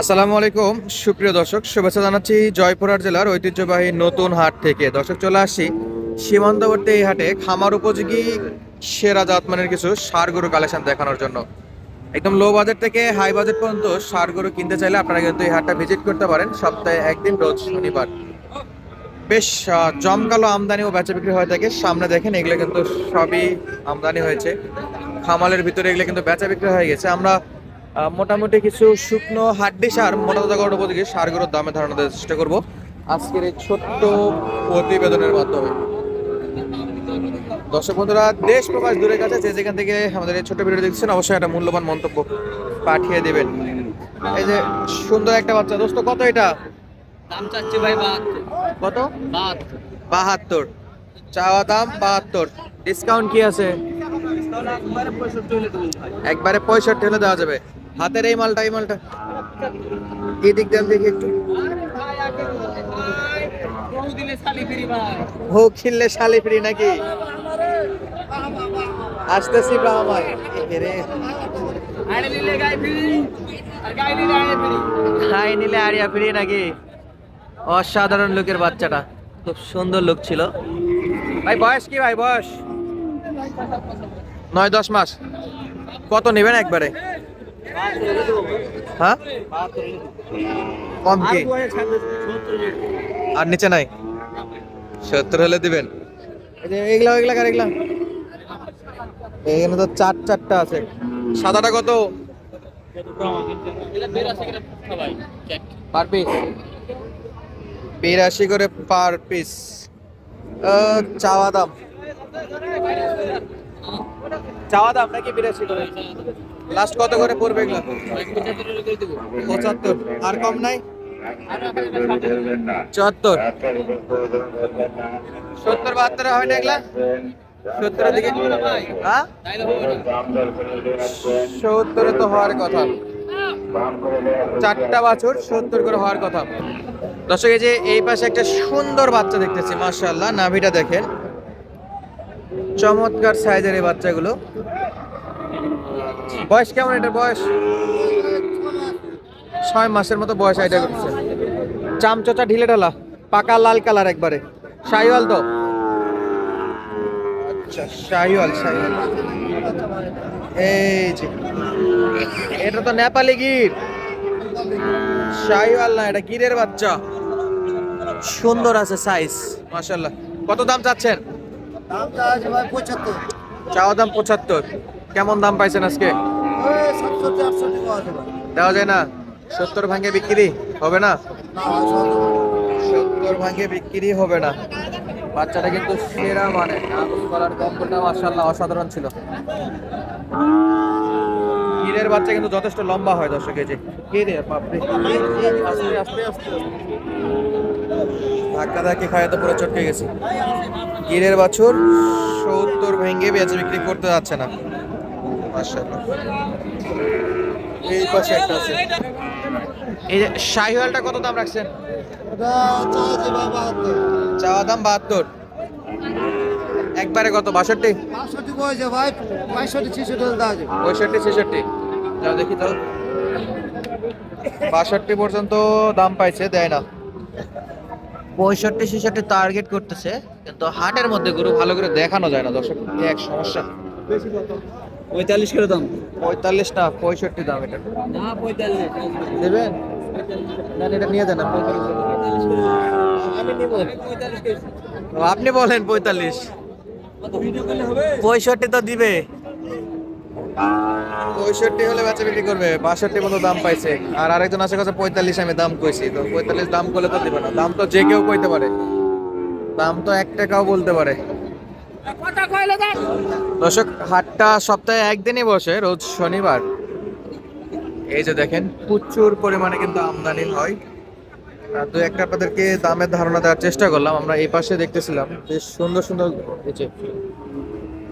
আসসালামু আলাইকুম সুপ্রিয় দর্শক, শুভেচ্ছা জানাচ্ছি জয়পুরহাট জেলার ঐতিহ্যবাহী নতুন হাট থেকে। দর্শক, চলে আসছি সীমান্তবর্তী এই হাটে খামার উপযোগী সেরা জাতমানের কিছু ষাঁড় গরু কালেকশন দেখানোর জন্য। একদম লো বাজেট থেকে হাই বাজেট পর্যন্ত ষাঁড় গরু কিনতে চাইলে আপনারা কিন্তু এই হাটটা ভিজিট করতে পারেন সপ্তাহে একদিন, রোজ শনিবার। বেশ জমকালো আমদানি ও বেচা বিক্রি হয়ে থাকে। সামনে দেখেন, এগুলো কিন্তু সবই আমদানি হয়েছে। খামালের ভিতরে এগুলো কিন্তু বেচা বিক্রি হয়ে গেছে। আমরা মোটামুটি কিছু শুকনো হাড্ডি সার মোটা উপযোগী সারগুলোর দামে ধারণা দেওয়ার চেষ্টা করব আজকের এই ছোট্ট প্রতিবেদনের মাধ্যমে। দর্শক বন্ধুরা, দেশ প্রবাস দূরের কাছে যে যেখান থেকে আমাদের এই ছোট্ট ভিডিও দেখছেন, অবশ্যই একটা মূল্যবান মন্তব্য পাঠিয়ে দেবেন। এই যে সুন্দর একটা বাচ্চা, দোস্ত কত এটা? দাম চাচ্ছি ভাই 72। কত? 72। 72 চাওয়া দাম। 72 ডিসকাউন্ট কি আছে? একবারে 65 হলে দেওয়া যাবে। হাতের এই মালটা, এই মালটা এই দিক দেন দেখি একটু। ও কিনলে শালি ফ্রি নাকি? আসতেছি বাবা, রে খাই নিলে আড়িয়া ফ্রি নাকি? অসাধারণ লুকের বাচ্চাটা, খুব সুন্দর লুক ছিল। ভাই বয়স কি? ভাই বয়স 9-10 মাস। কত নেবেন একবারে? হ্যাঁ, কম কি? আর নিচে নাই? 70 হলে দিবেন। এই যে এগুলা এগুলা কার এগুলা? এখানে তো চারটা আছে। সাদাটা কত পার পিস? 82 করে পার পিস। চাওয়া দাম, চাওয়া দাম নাকি 82 করে? লাস্ট কত করে পড়বে এগুলো? 75। আর কম নাই? 74। 70-72 হয় না এগুলা? 70 দিকে? হ্যাঁ, 70 তো হওয়ার কথা। চারটা বাছুর 70 করে হওয়ার কথা। দর্শক, এই যে এই পাশে একটা সুন্দর বাচ্চা দেখতেছি, মাশাআল্লাহ। নাভিটা দেখেন, চমৎকার সাইজের এই বাচ্চাগুলো। বয়স কেমন এটার? বয়স 6 মাসের মতো বয়স আইডিয়া করতেছে। চামচোচা ঢিলে ঢালা, পাকা লাল কালার একবারে। শাহিওয়াল তো? আচ্ছা, শাহিওয়াল। শাহিওয়াল এই যে, এটা তো নেপালি গির, শাহিওয়াল না, এটা গিরের বাচ্চা। সুন্দর আছে সাইজ, মাশাআল্লাহ। কত দাম চাচ্ছেন? চাওয়া দাম 75। কেমন দাম পাইছেন আজকে? দেওয়া যায় না? 70 ভাঙে বিক্রি হবে না? 70 ভাঙে বিক্রি হবে না। বাচ্চাটা কিন্তু সেরা, মানে গলার গল্পটা মাশাআল্লাহ অসাধারণ ছিল। গিরের বাচ্চা কিন্তু যথেষ্ট লম্বা হয়। দর্শক, এই যে গিরে, বাপরে, আস্তে আস্তে আস্তে ধাক্কা ধাক্কি খায় তো পুরো চটকে গেছি। গিরের বাছুর 70 ভেঙে বেচে বিক্রি করতে যাচ্ছে না, মাশাআল্লাহ। এই পাশে একটা আছে। এই যে শাহিওয়ালটা কত দাম রাখছেন? চাওয়া দাম 72। একবারে কত? 62? 65-66 যাও দেখি তো। 62 পর্যন্ত দাম পাইছে, দেয় না। 65-66 টার্গেট করতেছে, কিন্তু হাটের মধ্যে গরু ভালো করে দেখানো যায় না দর্শক, এক সমস্যা। 45 করে দাম। 45 না, 65 দাম এটা। না 45 দেবেন না? এটা নিয়ে দেন। আমি নিব 45 কেজি। আপনি বলেন 45। কত ভিডিও করলে হবে? 65 তো দিবে। 65 হলে বেচা বিক্রি করবে। 62 মতো দাম পাইছে। আর আরেকজন আছে কাছে 45, আমি দাম কইছি তো। 45 দাম করলে তো দিবে না। দাম তো যে কেউ কইতে পারে, দাম তো 1 টাকাও বলতে পারে। দর্শক, হাটটা সপ্তাহে একদিনই বসে, রোজ শনিবার। এই যে দেখেন, প্রচুর পরিমাণে কিন্তু আমদানি হয়। দু একটা আপনাদেরকে দামের ধারণা দেওয়ার চেষ্টা করলাম। আমরা এই পাশে দেখতেছিলাম বেশ সুন্দর সুন্দর এই যে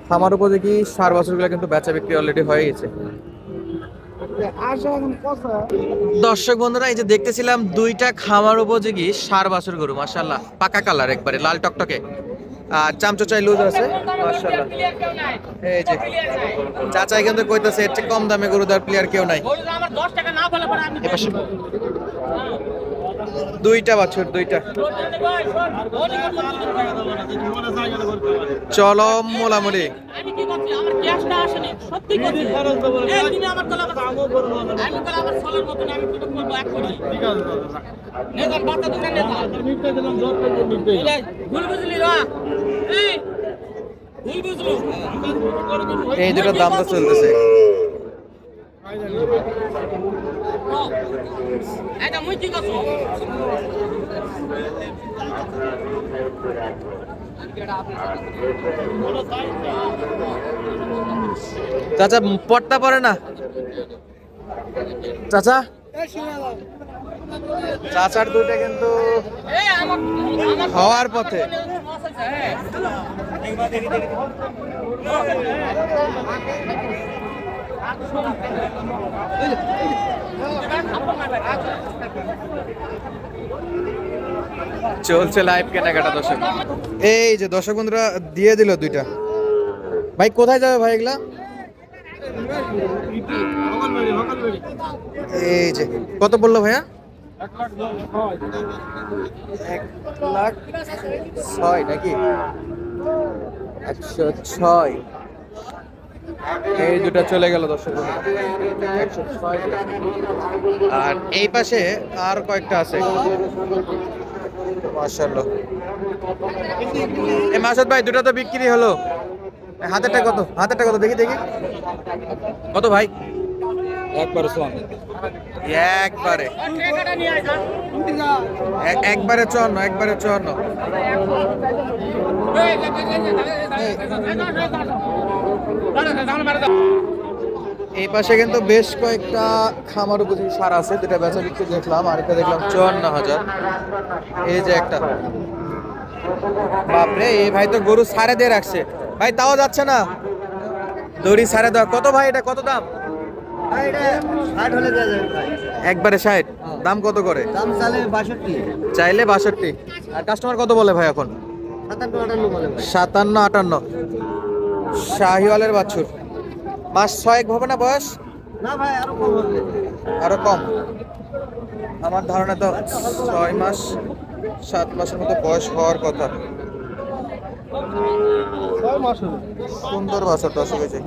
খামার উপযোগী ষাঁড় বাছুরগুলো কিন্তু বেচা বিক্রি অলরেডি হয়ে গেছে। দর্শক বন্ধুরা, এই যে দেখতেছিলাম দুইটা খামার উপযোগী ষাঁড় বাছুর গরু, মাশাআল্লাহ, পাকা কালার, একবারে লাল টকটকে। আর চামচোচাই লুজ আছে মাশাআল্লাহ। এই যে চাচাই কিন্তু কইতাছে এর চেয়ে কম দামে গরু দেওয়ার প্লেয়ার কেউ নাই। এপাশে দুইটা বাছুর, দুইটা চলো মোলামুলি। আমি কি করছি আমার ক্যাশটা আসেনি সত্যি করছি এই তুমি আমার কলা আমি কলা আমার সলের মত আমি তো করব এক করি ঠিক আছে নেজার বাতা দিন নেজা মিটতে দিলাম জোর করে মিটতে ভুল বুঝলি রা এই ভুল বুঝলো এই দুটো দাম তো চলতেছে। এটা মুই ঠিক আছে চাচা পট্টা পড়ে না চাচা, চাচার দুটো কিন্তু এই আমার হওয়ার পথে। চলছে লাইভ কেনাকাটা দর্শক। এই যে দর্শক বন্ধুরা দিয়ে দিল দুইটা। ভাই কোথায় যাবে ভাই এগুলা? এই যে কত বললো ভাইয়া? 1,06,000 নাকি? 106। এই দুটা চলে গেল দর্শক বন্ধুরা, 106। আর এই পাশে আর কয়েকটা আছে মাশাআল্লাহ। এই মাসুদ ভাই দুটো তো বিক্রি হলো, হাতেরটা কত? হাতেরটা কত দেখি দেখি কত ভাই? একবারে সোয়ান একবারে টাকাটা নিয়ে আয় একবারে 54, একবারে 54। এই পাশে কিন্তু বেশ কয়েকটা খামার উপযোগী সার আছে, দুটা বেচা বিক্রি দেখলাম, আর একটা দেখলাম 54,000। এই যে একটা, বাপরে এই ভাই তো গরু সারে দিয়ে রাখছে ভাই, তাও যাচ্ছে না দড়ি সারে দেওয়া। কত ভাই এটা, কত দাম? একবারে 60। দাম কত করে? দাম চালে 62 চাইলে 62। আর কাস্টমার কত বলে ভাই এখন? 57 বলে ভাই 57-58। শাহিওয়ালের বাছুর, মাস 6 হবে না বয়স? না ভাই আরো কম হবে আরো কম, আমার ধারণা তো 6 মাস 7 মাসের মতো বয়স হওয়ার কথা। 6 মাস হবে সুন্দর বাছুর দর্শক। এই যে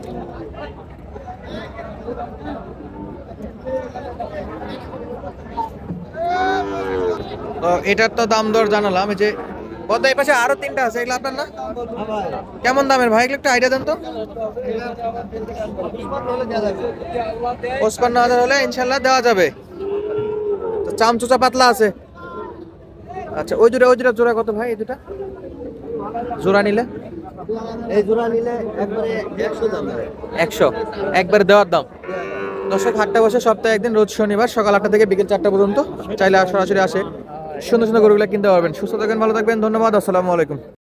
তো এটার তো দাম দর জানালাম। এই যে কত, এই পাশে আরো তিনটা আছে, এগুলো আপনার না? কেমন দামের ভাই এগুলো একটু আইডিয়া দেন তো। 55,000 হলে ইনশাল্লাহ দেওয়া যাবে। তো চামচুচা পাতলা আছে। আচ্ছা ওই দুটা জোড়া কত ভাই? এই দুটা জোড়া নিলে? এই জোড়া নিলে একবারে 100 দাম 100 একবারে দেওয়ার দাম। দর্শক হাটটা বসে সপ্তাহে একদিন, রোজ শনিবার সকাল 8টা থেকে বিকেল 4টা পর্যন্ত। চাইলে সরাসরি আসে সুন্দর সুন্দর গরুগুলো কিনতে পারবেন। সুস্থ থাকবেন, ভালো থাকবেন, ধন্যবাদ, আসসালামু আলাইকুম।